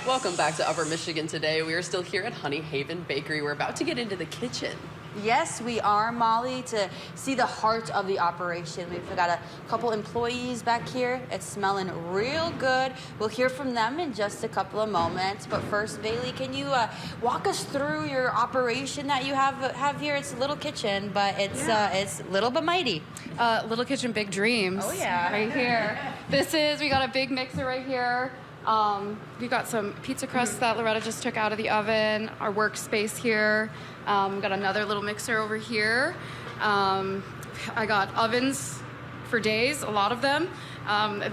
Welcome back to Upper Michigan today. We are still here at Honey Haven Bakery. We're about to get into the kitchen. Yes, we are, Molly, to see the heart of the operation. We've got a couple employees back here. It's smelling real good. We'll hear from them in just a couple of moments. But first, Bailey, can you walk us through your operation that you have here? It's a little kitchen, but it's little but mighty. Little kitchen, big dreams. Oh, yeah. Right here. We got a big mixer right here. We got some pizza crusts that Loretta just took out of the oven, our workspace here. Got another little mixer over here. I got ovens for days, a lot of them,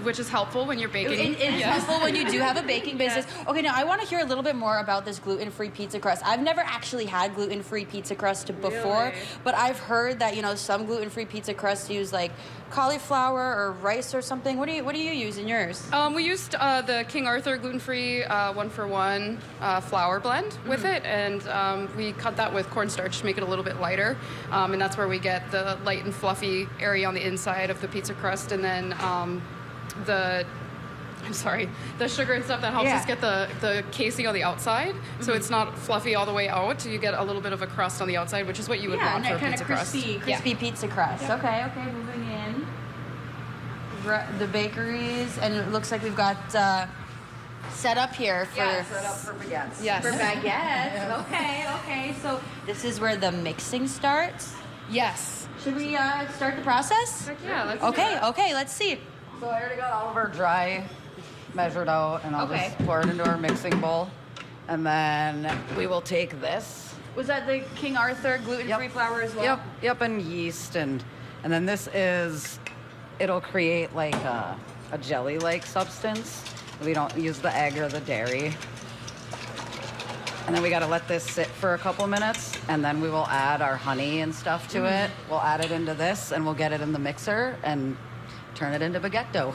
which is helpful when you're baking. It is helpful when you do have a baking business. Okay, now I want to hear a little bit more about this gluten-free pizza crust. I've never actually had gluten-free pizza crust before, Really? but I've heard that, you know, some gluten-free pizza crusts use like cauliflower or rice or something. What do you use in yours? We used the King Arthur gluten-free 1-for-1 flour blend with it, and we cut that with cornstarch to make it a little bit lighter, and that's where we get the light and fluffy area on the inside of the pizza crust, and then the sugar and stuff that helps us get the casing on the outside, so it's not fluffy all the way out. You get a little bit of a crust on the outside, which is what you would want for a pizza crust. Crispy pizza crust. Yeah. Okay, moving in. The bakeries, and it looks like we've got set up here for set up for baguettes. Yes. for baguettes. Okay. So this is where the mixing starts. Yes. Should we start the process? Heck yeah, let's do it. Okay, let's see. So I already got all of our dry measured out, and I'll Okay. just pour it into our mixing bowl. And then we will take this. Was that the King Arthur gluten-free Yep. flour as well? Yep, and yeast, and then this is, it'll create like a jelly-like substance. We don't use the egg or the dairy. And then we gotta let this sit for a couple minutes, and then we will add our honey and stuff to it. We'll add it into this, and we'll get it in the mixer and turn it into baguette dough.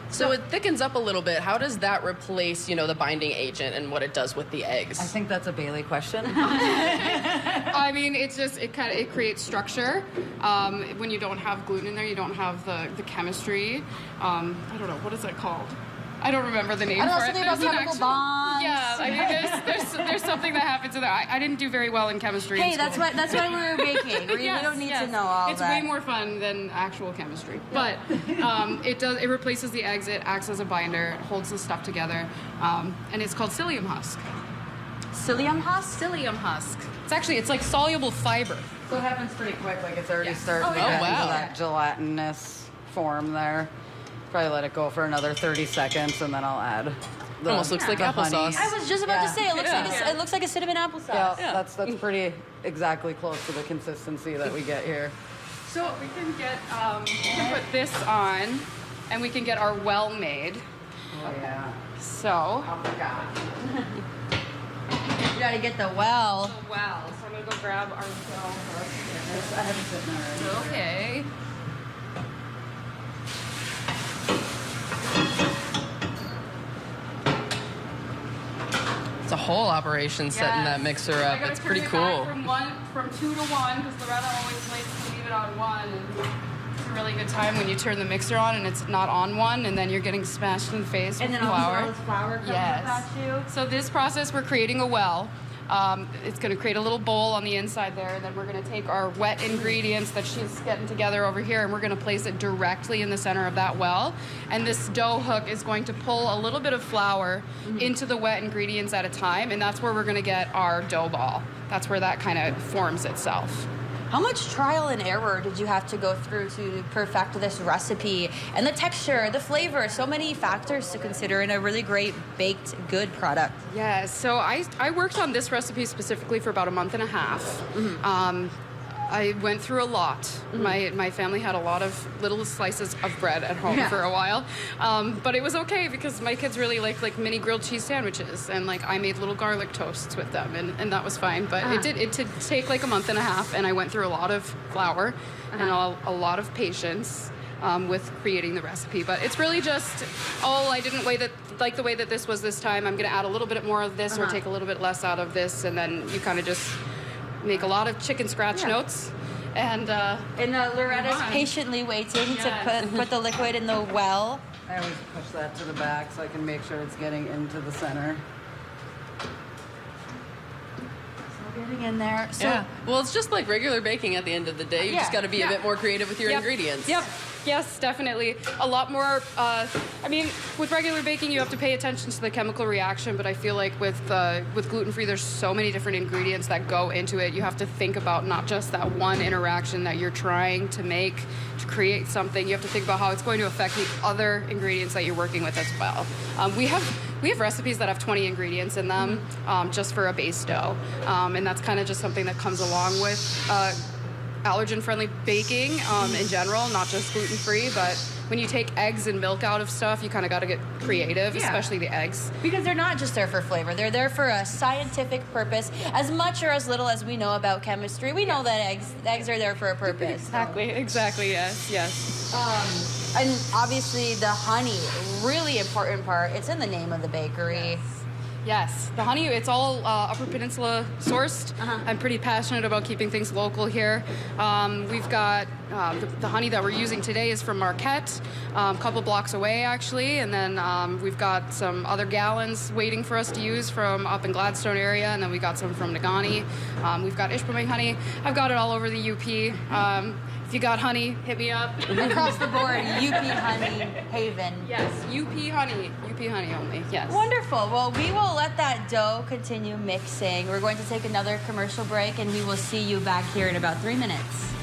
So it thickens up a little bit. How does that replace, you know, the binding agent and what it does with the eggs? I think that's a Bailey question. I mean, it creates structure. When you don't have gluten in there, you don't have the chemistry. I don't know, what is it called? I don't remember the name I don't know, for it. something about There's an chemical bonds. Yeah, I mean, there's something that happens in there. I didn't do very well in chemistry. Hey, in that's school. why we're baking. We don't need to know all it's that. way more fun than actual chemistry. But it replaces the eggs. It acts as a binder. It holds the stuff together, and it's called psyllium husk. Psyllium husk? Psyllium husk. It's like soluble fiber. So it happens pretty quick, like it's already starting to Oh, get wow. into that gelatinous form there. Probably let it go for another 30 seconds, and then I'll add the, Almost looks like the honey. applesauce. I was just about to say, it looks Yeah. it looks like a cinnamon applesauce. Yeah, that's pretty exactly close to the consistency that we get here. So we can put this on, and we can get our well made. Oh yeah. So I forgot. You gotta get the well. well. So I'm gonna go grab our well first. I have it sitting there already. Okay. It's a whole operation setting that mixer I up. gotta It's pretty turn it cool. back from 2 to 1, because Loretta always likes to leave it on 1. And it's a really good time when you turn the mixer on and it's not on 1, and then you're getting smashed in the face And with then all flour. this flour comes Yes. at you. So this process, we're creating a well. It's going to create a little bowl on the inside there, and then we're going to take our wet ingredients that she's getting together over here, and we're going to place it directly in the center of that well. And this dough hook is going to pull a little bit of flour into the wet ingredients at a time, and that's where we're going to get our dough ball. That's where that kind of forms itself. How much trial and error did you have to go through to perfect this recipe? And the texture, the flavor, so many factors to consider in a really great baked good product. Yeah, so I worked on this recipe specifically for about a month and a half. I went through a lot. My family had a lot of little slices of bread at home for a while, but it was okay because my kids really like mini grilled cheese sandwiches, and like I made little garlic toasts with them, and that was fine. But it did take like a month and a half, and I went through a lot of flour and a lot of patience with creating the recipe. But it's really just, I didn't like the way that this was this time. I'm gonna add a little bit more of this or take a little bit less out of this, and then you kind of just make a lot of chicken scratch notes. And Loretta's patiently waiting to put the liquid in the well. I always push that to the back so I can make sure it's getting into the center. So getting in there. So Yeah. Well, it's just like regular baking at the end of the day. You just got to be a bit more creative with your ingredients. Yep. Yes, definitely. A lot more. I mean, with regular baking, you have to pay attention to the chemical reaction, but I feel like with gluten-free, there's so many different ingredients that go into it. You have to think about not just that one interaction that you're trying to make to create something. You have to think about how it's going to affect the other ingredients that you're working with as well. We have recipes that have 20 ingredients in them just for a base dough, and that's kind of just something that comes along with allergen-friendly baking in general, not just gluten-free, but when you take eggs and milk out of stuff, you kind of got to get creative, especially the eggs. because they're not just there for flavor, they're there for a scientific purpose. As much or as little as we know about chemistry, we know that eggs are there for a purpose. Exactly, yes. And obviously the honey, really important part. It's in the name of the bakery. Yes, the honey, it's all Upper Peninsula sourced. I'm pretty passionate about keeping things local here. We've got the honey that we're using today is from Marquette, a couple blocks away actually, and then we've got some other gallons waiting for us to use from up in Gladstone area, and then we got some from Nagani. We've got Ishpeming honey. I've got it all over the UP. If you got honey, hit me up. Across the board, UP Honey Haven. Yes, UP honey only, yes. Wonderful. Well, we will let that dough continue mixing. We're going to take another commercial break, and we will see you back here in about 3 minutes.